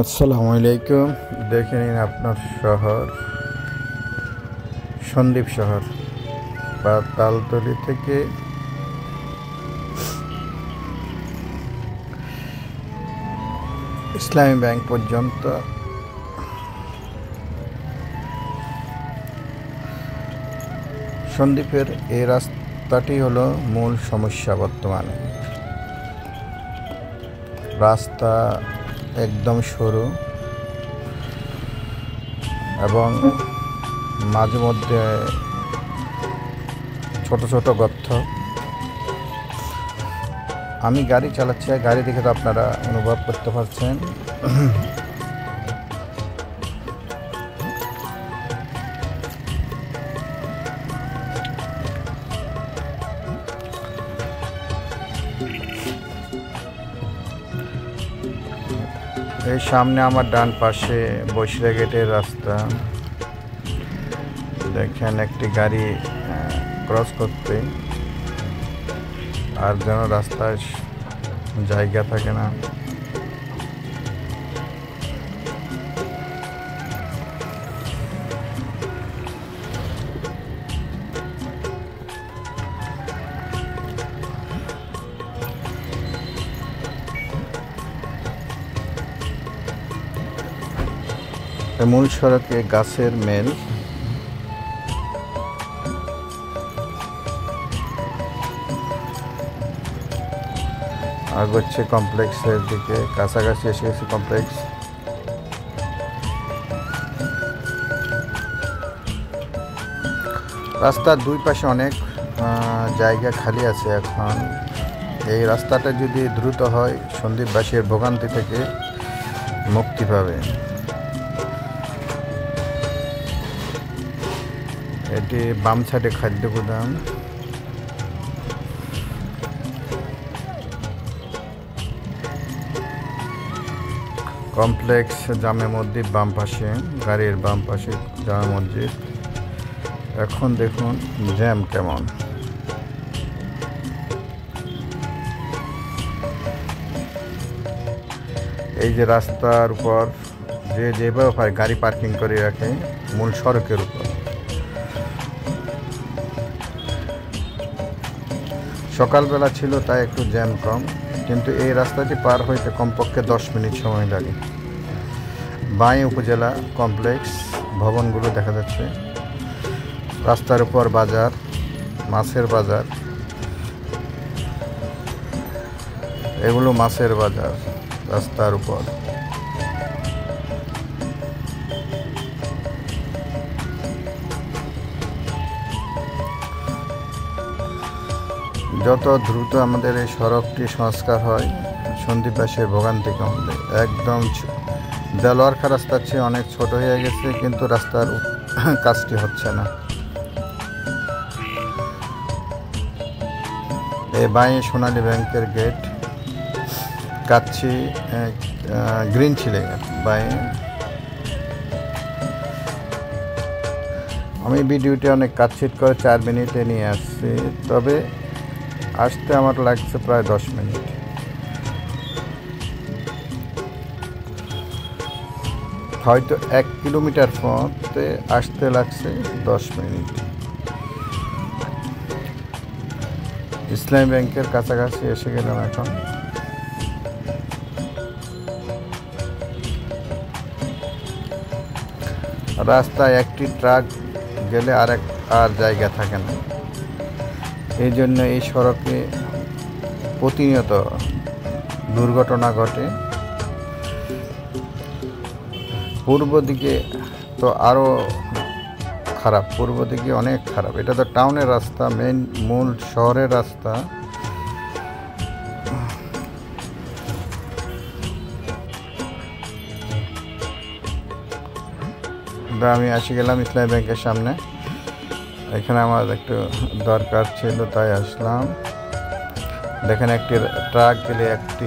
আসসালামু আলাইকুম। দেখে নিন আপনার শহর সন্দ্বীপ শহর বা তালতলি থেকে ইসলামী ব্যাংক পর্যন্ত সন্দ্বীপের এই রাস্তাটি হলো মূল সমস্যা বর্তমানে। রাস্তা একদম সরু এবং মাঝে মধ্যে ছোট ছোট গর্ত। আমি গাড়ি চালাচ্ছি, গাড়ি দেখে তো আপনারা অনুভব করতে পারছেন। এই সামনে আমার ডান পাশে বসিরা গেটের রাস্তা। দেখেন একটি গাড়ি ক্রস করতে আর যেন রাস্তায় জায়গা থাকে না। মূল সড়কে গাছের মেল। আগচ্ছে কমপ্লেক্সের দিকে, কাছাকাছি এসে গেছে কমপ্লেক্স। রাস্তার দুই পাশে অনেক জায়গা খালি আছে। এখন এই রাস্তাটা যদি দ্রুত হয়, সন্দ্বীপবাসীর ভোগান্তি থেকে মুক্তি পাবে। এটি বাম সাইডে খাদ্য গুদাম। কমপ্লেক্স জামে মসজিদ বাম পাশে, গাড়ির বাম পাশে জামে মসজিদ। এখন দেখুন জ্যাম কেমন। এই যে রাস্তার উপর যেভাবে পারে গাড়ি পার্কিং করে রাখে মূল সড়কের উপর। সকালবেলা ছিল তাই একটু জ্যাম কম, কিন্তু এই রাস্তাটি পার হইতে কমপক্ষে 10 মিনিট সময় লাগে। বাঁয়ে উপজেলা কমপ্লেক্স ভবনগুলো দেখা যাচ্ছে। রাস্তার উপর বাজার, মাছের বাজার। এগুলো মাছের বাজার রাস্তার উপর। যত দ্রুত আমাদের এই সড়কটি সংস্কার হয়, সন্দ্বীপবাসীর ভোগান্তি কমবে। একদম দেলোয়ারখা রাস্তার চেয়ে অনেক ছোট হয়ে গেছে, কিন্তু রাস্তার কাজটি হচ্ছে না। এই বাঁয়ে সোনালী ব্যাংকের গেট, কাচ্ছি গ্রিন ছিলে বাঁয়ে। আমি ভিডিওটি অনেক কাটছিট করে 4 মিনিটে নিয়ে আসছি, তবে আসতে আমার লাগছে প্রায় 10 মিনিট। হয়তো 1 কিলোমিটার পথে আসতে লাগছে 10 মিনিট। ইসলামী ব্যাংকের কাছাকাছি এসে গেলাম এখন। রাস্তায় একটি ট্রাক গেলে আর জায়গা থাকে না। এই জন্য এই সড়কে প্রতিনিয়ত দুর্ঘটনা ঘটে। পূর্ব দিকে তো আরও খারাপ, পূর্ব দিকে অনেক খারাপ। এটা তো টাউনের রাস্তা, মূল শহরের রাস্তা। আমি এসে গেলাম ইসলামী ব্যাংকের সামনে। এখানে আমার একটু দরকার ছিল তাই আসলাম। দেখেন একটি ট্রাক গেলে একটি